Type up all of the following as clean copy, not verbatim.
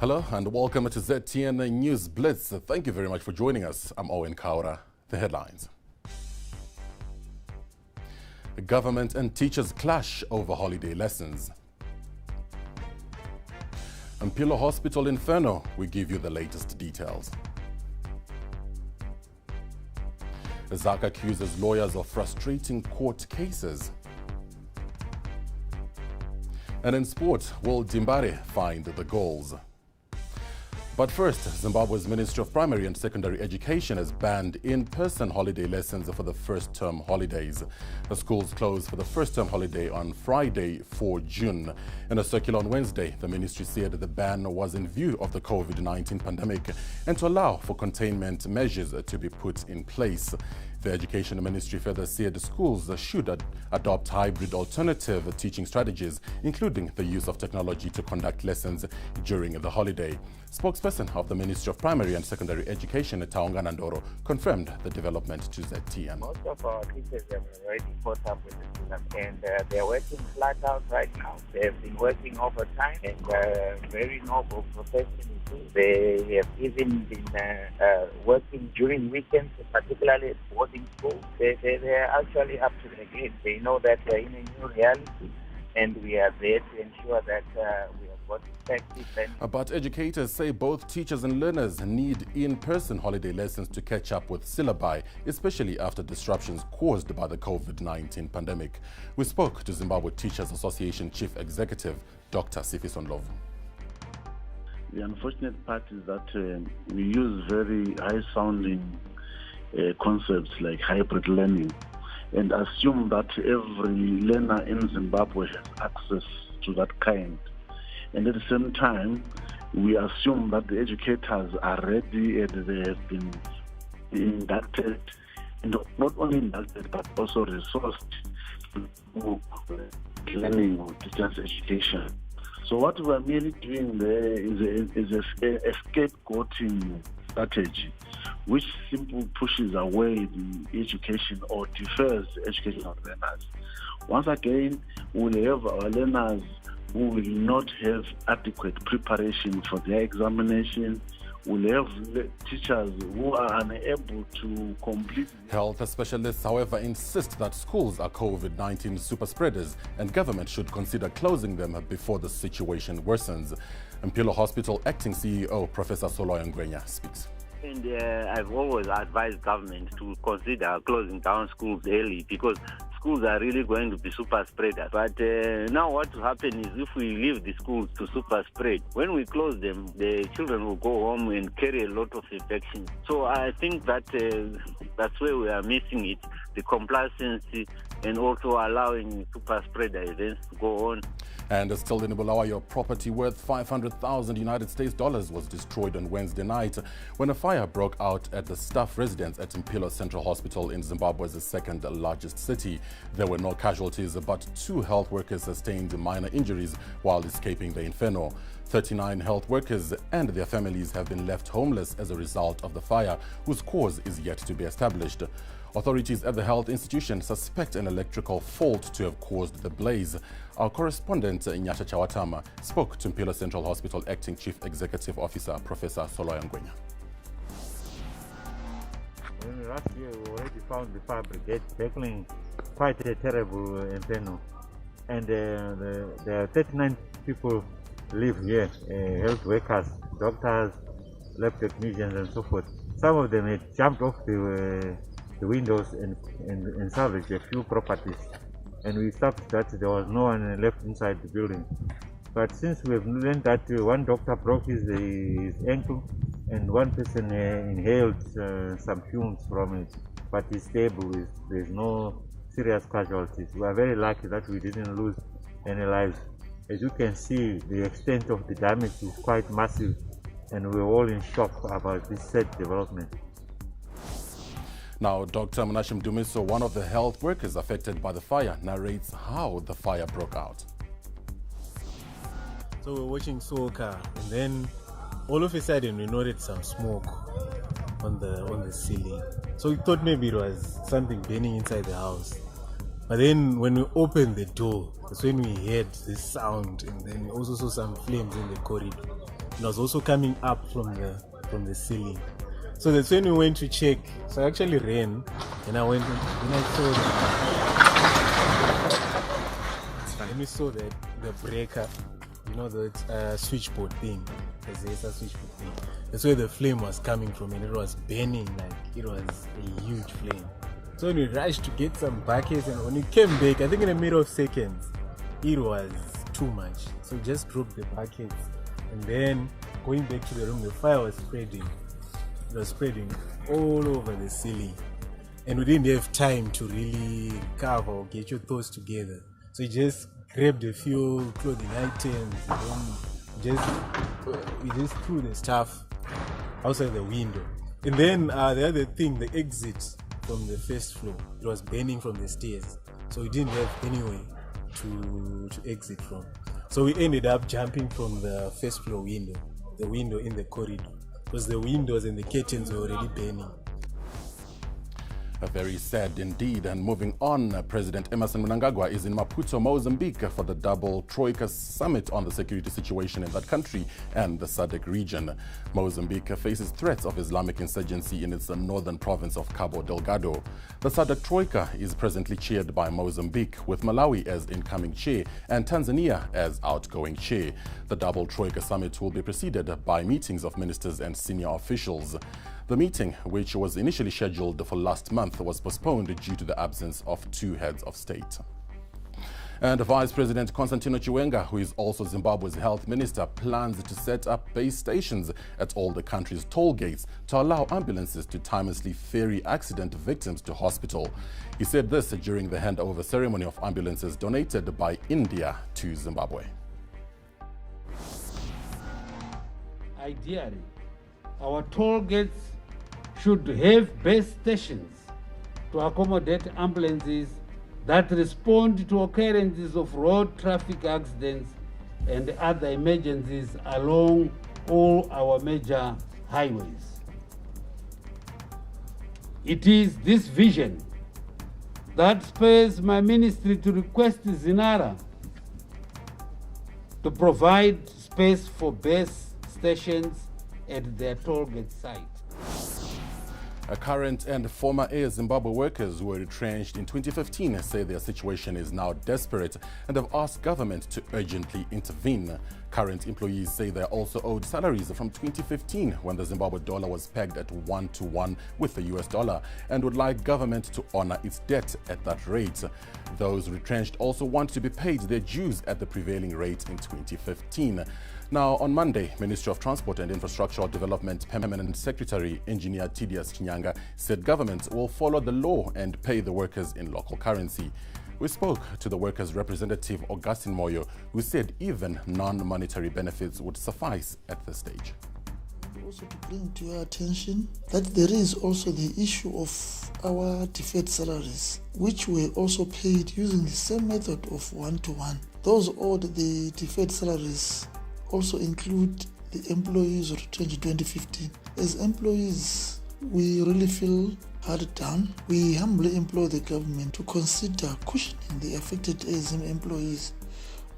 Hello and welcome to ZTN News Blitz. Thank you very much for joining us. I'm Owen Kaura. The headlines. The government and teachers clash over holiday lessons. Mpilo Hospital Inferno, we give you the latest details. ZAC accuses lawyers of frustrating court cases. And in sport, will Dimbare find the goals? But first, Zimbabwe's Ministry of Primary and Secondary Education has banned in-person holiday lessons for the first-term holidays. The schools closed for the first-term holiday on Friday, 4 June. In a circular on Wednesday, the ministry said the ban was in view of the COVID-19 pandemic and to allow for containment measures to be put in place. The Education Ministry further said schools should adopt hybrid alternative teaching strategies, including the use of technology to conduct lessons during the holiday. Spokesperson of the Ministry of Primary and Secondary Education, Taongana Ndoro, confirmed the development to ZTN. Most of our teachers have already caught up with the students, and they're working flat out right now. They've been working overtime, and very noble profession. They have even been working during weekends, particularly at boarding schools. They're actually up to the game. They know that they're in a new reality, and we are there to ensure that we have got effective. But educators say both teachers and learners need in-person holiday lessons to catch up with syllabi, especially after disruptions caused by the COVID-19 pandemic. We spoke to Zimbabwe Teachers Association Chief Executive, Dr. Sifiso Ndlovu. The unfortunate part is that we use very high-sounding concepts like hybrid learning and assume that every learner in Zimbabwe has access to that kind. And at the same time, we assume that the educators are ready and they have been inducted, and not only inducted, but also resourced to learning or distance education. So what we are merely doing there is a scapegoating strategy, which simply pushes away the education or defers the education of learners. Once again, we will have our learners who will not have adequate preparation for their examination. We'll have teachers who are unable to complete. Health specialists, however, insist that schools are COVID-19 super spreaders and government should consider closing them before the situation worsens. Mpilo Hospital Acting CEO, Professor Soloyan Ngwenya, speaks. And I've always advised government to consider closing down schools early because schools are really going to be super spreaders. But now what will happen is if we leave the schools to super spread, when we close them, the children will go home and carry a lot of infections. So I think that that's where we are missing it, the complacency and also allowing super spreader events to go on. And still in Bulawayo, property worth $500,000 United States dollars was destroyed on Wednesday night when a fire broke out at the staff residence at Mpilo Central Hospital in Zimbabwe's second largest city. There were no casualties, but 2 health workers sustained minor injuries while escaping the inferno. 39 health workers and their families have been left homeless as a result of the fire, whose cause is yet to be established. Authorities at the health institution suspect an electrical fault to have caused the blaze. Our correspondent, Nyasha Chawatama, spoke to Mpilo Central Hospital Acting Chief Executive Officer, Professor Soloyan Ngwenya. Last year, we already found the fire brigade tackling quite a terrible inferno. And there are 39 people live here, health workers, doctors, lab technicians, and so forth. Some of them had jumped off the windows and salvaged a few properties, and we established that there was no one left inside the building. But since we have learned that one doctor broke his ankle and one person inhaled some fumes from it, but he's stable, there's no serious casualties. We are very lucky that we didn't lose any lives. As you can see, the extent of the damage is quite massive, and we're all in shock about this sad development. Now, Dr. Munashim Dumiso, one of the health workers affected by the fire, narrates how the fire broke out. So we're watching soccer, and then all of a sudden we noticed some smoke on the ceiling. So we thought maybe it was something burning inside the house. But then when we opened the door, that's when we heard this sound, and then we also saw some flames in the corridor. It was also coming up from the ceiling. So that's when we went to check. So I actually ran, and I went and I saw and we saw that the breaker, the switchboard thing, the ZSA switchboard thing. That's where the flame was coming from, and it was burning like it was a huge flame. So when we rushed to get some buckets, and when we came back, I think in a matter of seconds, it was too much. So we just dropped the buckets, and then going back to the room, the fire was spreading. It was spreading all over the ceiling, and we didn't have time to really recover or get your thoughts together. So you just grabbed a few clothing items, and we just threw the stuff outside the window. And then the other thing, the exit from the first floor, it was burning from the stairs, so we didn't have anywhere to exit from. So we ended up jumping from the first floor window, the window in the corridor, because the windows and the curtains were already burning. Very sad indeed. And moving on, President Emmerson Mnangagwa is in Maputo, Mozambique for the double Troika summit on the security situation in that country and the SADC region. Mozambique faces threats of Islamic insurgency in its northern province of Cabo Delgado. The SADC Troika is presently chaired by Mozambique, with Malawi as incoming chair and Tanzania as outgoing chair. The double Troika summit will be preceded by meetings of ministers and senior officials. The meeting, which was initially scheduled for last month, was postponed due to the absence of two heads of state. And Vice President Constantino Chiwenga, who is also Zimbabwe's health minister, plans to set up base stations at all the country's toll gates to allow ambulances to timelessly ferry accident victims to hospital. He said this during the handover ceremony of ambulances donated by India to Zimbabwe. Ideally, our toll gates should have base stations to accommodate ambulances that respond to occurrences of road traffic accidents and other emergencies along all our major highways. It is this vision that spurs my ministry to request Zinara to provide space for base stations at their toll gate site. Current and former Air Zimbabwe workers who were retrenched in 2015 say their situation is now desperate and have asked government to urgently intervene. Current employees say they are also owed salaries from 2015 when the Zimbabwe dollar was pegged at 1-to-1 with the US dollar and would like government to honor its debt at that rate. Those retrenched also want to be paid their dues at the prevailing rate in 2015. Now, on Monday, Ministry of Transport and Infrastructural Development Permanent Secretary Engineer Tidias Chinyanga said government will follow the law and pay the workers in local currency. We spoke to the workers' representative Augustine Moyo, who said even non-monetary benefits would suffice at this stage. Also to bring to your attention that there is also the issue of our deferred salaries, which were also paid using the same method of 1-to-1. Those owed the deferred salaries also include the employees returned in 2015. As employees, we really feel hard done. We humbly implore the government to consider cushioning the affected ASM employees.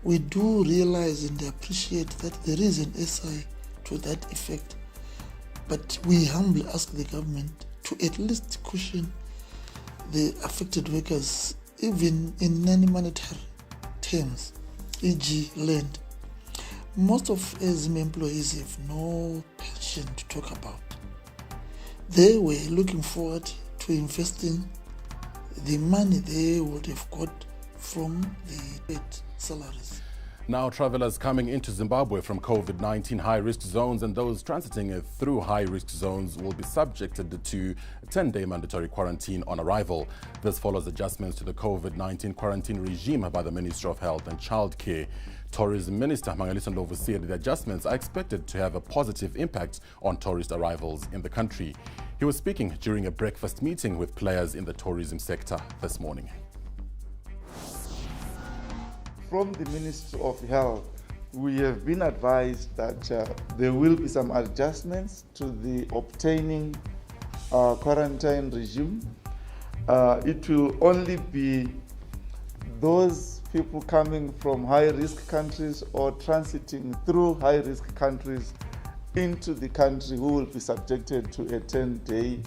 We do realize and appreciate that there is an SI to that effect, but we humbly ask the government to at least cushion the affected workers, even in non-monetary terms, e.g. land. Most of ASM employees have no pension to talk about. They were looking forward to investing the money they would have got from the paid salaries. Now, travelers coming into Zimbabwe from COVID-19 high-risk zones and those transiting through high-risk zones will be subjected to a 10-day mandatory quarantine on arrival. This follows adjustments to the COVID-19 quarantine regime by the Ministry of Health and Childcare. Tourism Minister Mangaliso Ndlovu said the adjustments are expected to have a positive impact on tourist arrivals in the country. He was speaking during a breakfast meeting with players in the tourism sector this morning. From the Ministry of Health, we have been advised that there will be some adjustments to the obtaining quarantine regime. It will only be those people coming from high-risk countries or transiting through high-risk countries into the country who will be subjected to a 10-day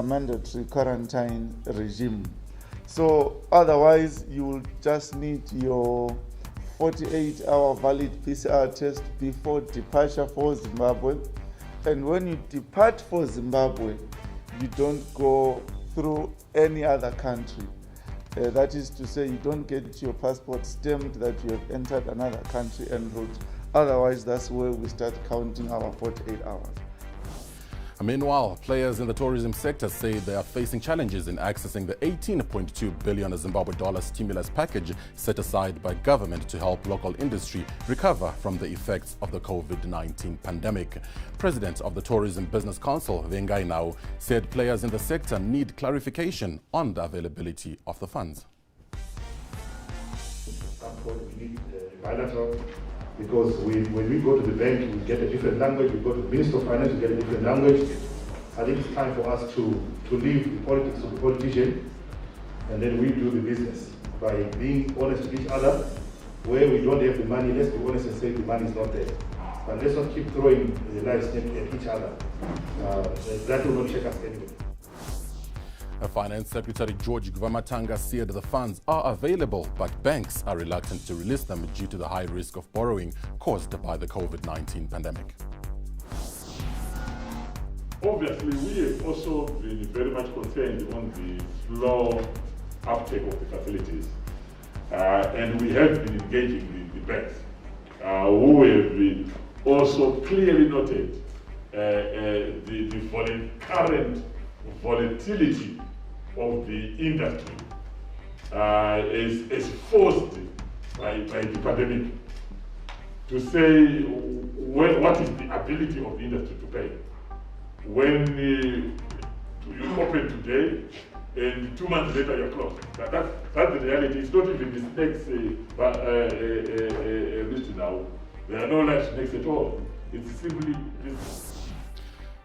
mandatory quarantine regime. So otherwise, you will just need your 48-hour valid PCR test before departure for Zimbabwe. And when you depart for Zimbabwe, you don't go through any other country. That is to say, you don't get your passport stamped that you have entered another country en route. Otherwise, that's where we start counting our 48 hours. Meanwhile, players in the tourism sector say they are facing challenges in accessing the 18.2 billion Zimbabwe dollar stimulus package set aside by government to help local industry recover from the effects of the COVID-19 pandemic. President of the Tourism Business Council, Vengai Nau, said players in the sector need clarification on the availability of the funds. Bilateral, because when we go to the bank, we get a different language. We go to the Minister of Finance, we get a different language. I think it's time for us to leave the politics of the politician, and then we do the business by being honest with each other. Where we don't have the money, let's be honest and say the money is not there. But let's not keep throwing the lives at each other. That will not check us anyway. Finance Secretary George Gvamatanga said the funds are available, but banks are reluctant to release them due to the high risk of borrowing caused by the COVID-19 pandemic. Obviously, we have also been very much concerned on the slow uptake of the facilities. And we have been engaging the banks, who have been also clearly noted the current volatility of the industry is forced by the pandemic to say what is the ability of the industry to pay. When you open today and 2 months later you're closed. That's the reality. It's not even the snakes list now. There are no live snakes at all. It's simply business.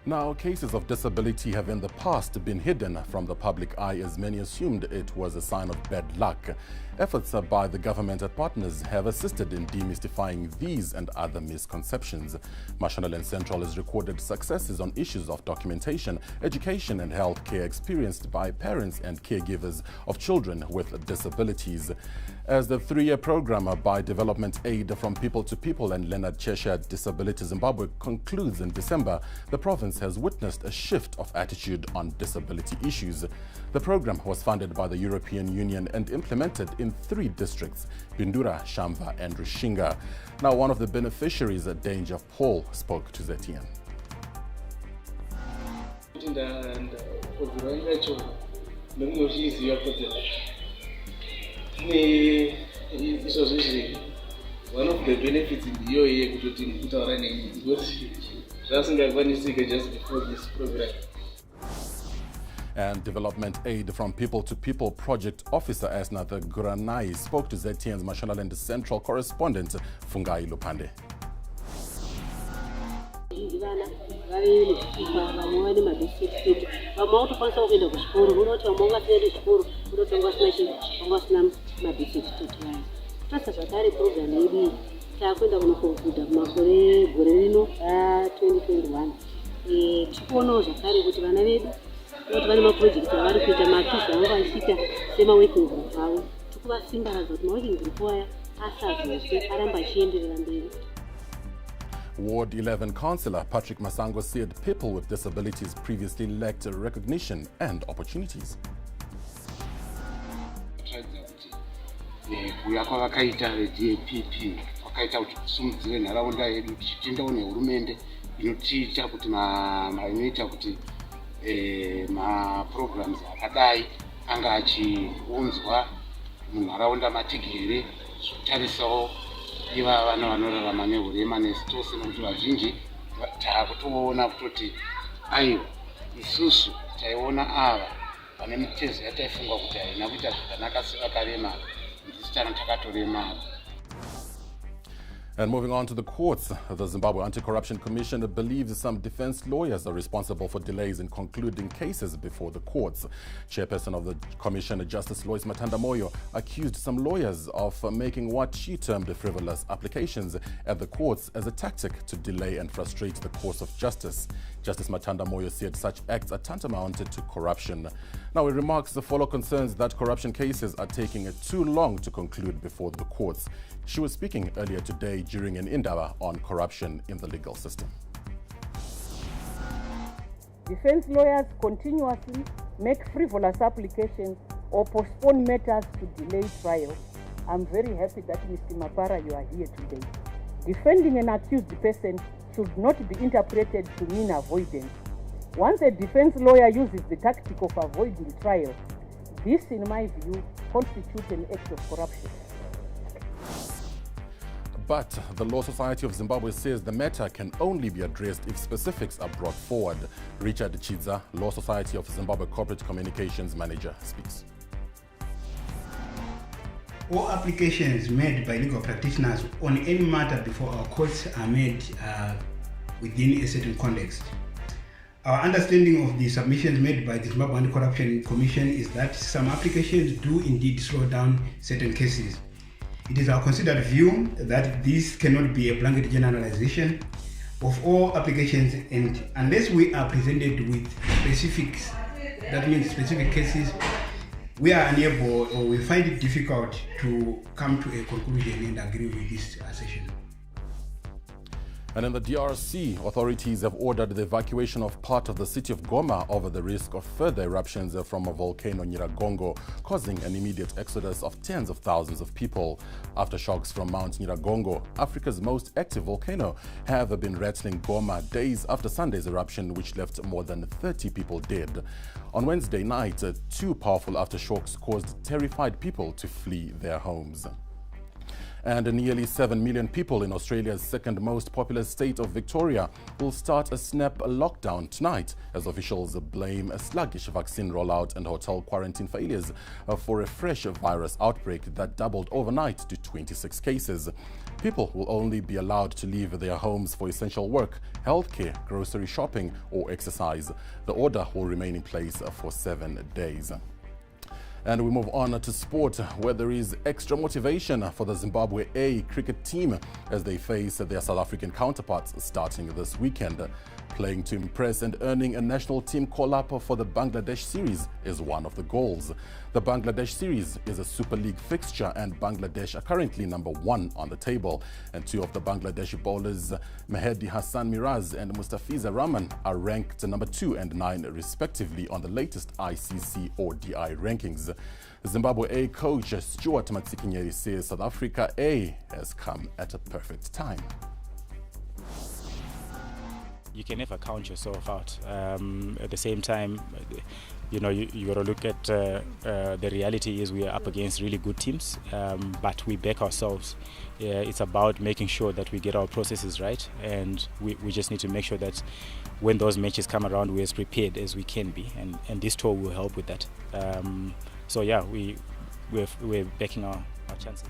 Now, cases of disability have in the past been hidden from the public eye as many assumed it was a sign of bad luck. Efforts by the government and partners have assisted in demystifying these and other misconceptions. Mashonaland Central has recorded successes on issues of documentation, education and health care experienced by parents and caregivers of children with disabilities. As the 3-year program by Development Aid from People to People and Leonard Cheshire Disability Zimbabwe concludes in December, the province has witnessed a shift of attitude on disability issues. The program was funded by the European Union and implemented in 3 districts, Bindura, Shamva and Rushinga. Now, one of the beneficiaries, Danger Paul, spoke to ZTN. One of the benefits in the UAE just before this program. And Development Aid from People to People Project Officer Asnatha Guranai spoke to ZTN's Mashonaland Central correspondent Fungai Lupande. takwenda kunokuguda makore gore rino 2021 tikonawo zvakare kuti vana vedu kuti vane maprojekti avari kuita makizi anga vachiita semaworking group avo tikuvasimbaradza kuti maworking group aya asazose aramba achienderera mberi. Ward 11 Councillor Patrick Masango said people with disabilities previously lacked recognition and opportunities. Kuya kwavakaita DAPP kwakaita kuti kusimudzire nharaunda yedu tichitendawo nehurumende inotiita kuti inoita kuti maprograms akadai anga achiunzwa munharaunda matigere zvotarisawo iva vana vanorarama nehurema nesu tose nokuti vazhinji taakutoona kutoti aiwa isusu taiona ava vane mitezo yataifunga kuti haina kuita zvakanaka sevakaremara. And moving on to the courts, the Zimbabwe Anti-Corruption Commission believes some defense lawyers are responsible for delays in concluding cases before the courts. Chairperson of the commission, Justice Lois Matanda-Moyo, accused some lawyers of making what she termed frivolous applications at the courts as a tactic to delay and frustrate the course of justice. Justice Matanda-Moyo said such acts are tantamount to corruption. Now, he remarks follow concerns that corruption cases are taking too long to conclude before the courts. She was speaking earlier today during an indaba on corruption in the legal system. Defense lawyers continuously make frivolous applications or postpone matters to delay trial. I'm very happy that Mr. Mapara, you are here today. Defending an accused person should not be interpreted to mean avoidance. Once a defense lawyer uses the tactic of avoiding trial, this, in my view, constitutes an act of corruption. But the Law Society of Zimbabwe says the matter can only be addressed if specifics are brought forward. Richard Chidza, Law Society of Zimbabwe Corporate Communications Manager, speaks. All applications made by legal practitioners on any matter before our courts are made within a certain context. Our understanding of the submissions made by the Zimbabwe Anti-Corruption Commission is that some applications do indeed slow down certain cases. It is our considered view that this cannot be a blanket generalization of all applications, and unless we are presented with specifics, that means specific cases, we are unable or we find it difficult to come to a conclusion and agree with this assertion. And in the DRC, authorities have ordered the evacuation of part of the city of Goma over the risk of further eruptions from a volcano Nyiragongo, causing an immediate exodus of tens of thousands of people. Aftershocks from Mount Nyiragongo, Africa's most active volcano, have been rattling Goma days after Sunday's eruption, which left more than 30 people dead. On Wednesday night, two powerful aftershocks caused terrified people to flee their homes. And nearly 7 million people in Australia's second most populous state of Victoria will start a snap lockdown tonight as officials blame a sluggish vaccine rollout and hotel quarantine failures for a fresh virus outbreak that doubled overnight to 26 cases. People will only be allowed to leave their homes for essential work, healthcare, grocery shopping or exercise. The order will remain in place for 7 days. And we move on to sport, where there is extra motivation for the Zimbabwe A cricket team as they face their South African counterparts starting this weekend. Playing to impress and earning a national team call-up for the Bangladesh series is one of the goals. The Bangladesh series is a Super League fixture and Bangladesh are currently number 1 on the table. And two of the Bangladeshi bowlers, Mehdi Hassan Miraz and Mustafiza Rahman, are ranked number 2 and 9 respectively on the latest ICC ODI rankings. Zimbabwe A coach Stuart Matsikinyeri says South Africa A has come at a perfect time. You can never count yourself out. At the same time, you know, you got to look at the reality is we are up against really good teams, but we back ourselves. It's about making sure that we get our processes right, and we just need to make sure that when those matches come around, we're as prepared as we can be, and this tour will help with that. So yeah, we're backing our chances.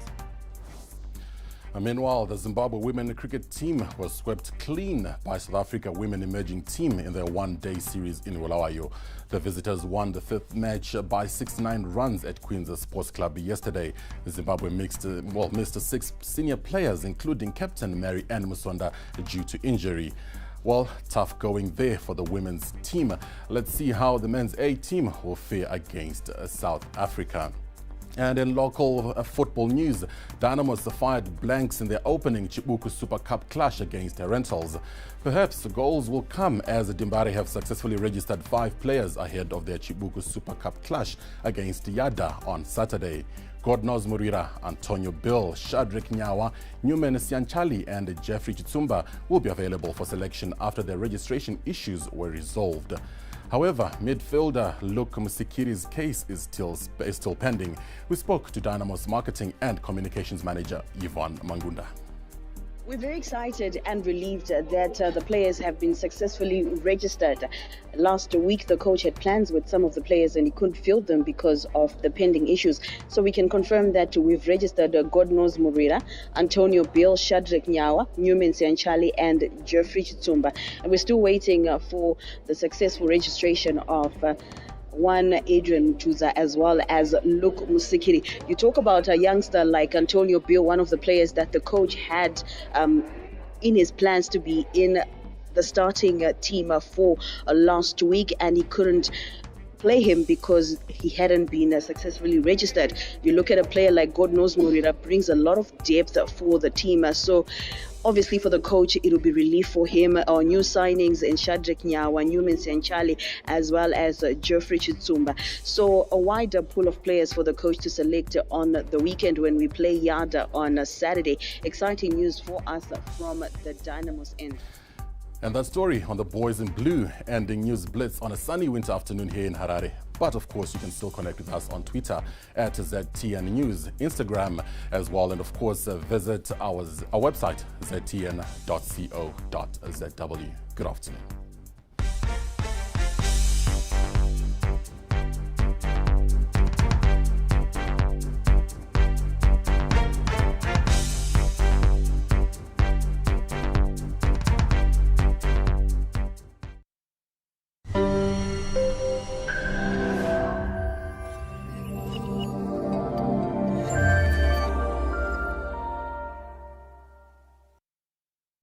Meanwhile, the Zimbabwe women cricket team was swept clean by South Africa women emerging team in their one-day series in Bulawayo. The visitors won the 5th match by 69 runs at Queen's Sports Club yesterday. Zimbabwe missed 6 senior players, including captain Mary Ann Musonda, due to injury. Well, tough going there for the women's team. Let's see how the men's A team will fare against South Africa. And in local football news, Dynamos fired blanks in their opening Chibuku Super Cup clash against Rentals. Perhaps goals will come as Dimbare have successfully registered 5 players ahead of their Chibuku Super Cup clash against Yada on Saturday. Godnos Murira, Antonio Bill, Shadrack Nyawa, Newman Sianchali and Jeffrey Chitsumba will be available for selection after their registration issues were resolved. However, midfielder Luke Musikiri's case is still pending. We spoke to Dynamo's marketing and communications manager, Yvonne Mangunda. We're very excited and relieved that the players have been successfully registered. Last week, the coach had plans with some of the players and he couldn't field them because of the pending issues. So we can confirm that we've registered Godnos Murira, Antonio Bill, Shadrach Nyawa, Newman Sianchali, and Jeffrey Chitsumba. And we're still waiting for the successful registration of one Adrian Mtuza as well as Luke Musikiri. You talk about a youngster like Antonio Bill, one of the players that the coach had in his plans to be in the starting team for last week, and he couldn't play him because he hadn't been successfully registered. You look at a player like Godnos Murira, brings a lot of depth for the team. So obviously for the coach, it will be relief for him. Our new signings in Shadrach Nyawa, Newman Sianchali, as well as Geoffrey Chitsumba. So a wider pool of players for the coach to select on the weekend when we play Yada on Saturday. Exciting news for us from the Dynamo's end. And that story on the boys in blue ending News Blitz on a sunny winter afternoon here in Harare. But of course, you can still connect with us on Twitter at ZTN News, Instagram as well. And of course, visit our website, ztn.co.zw. Good afternoon.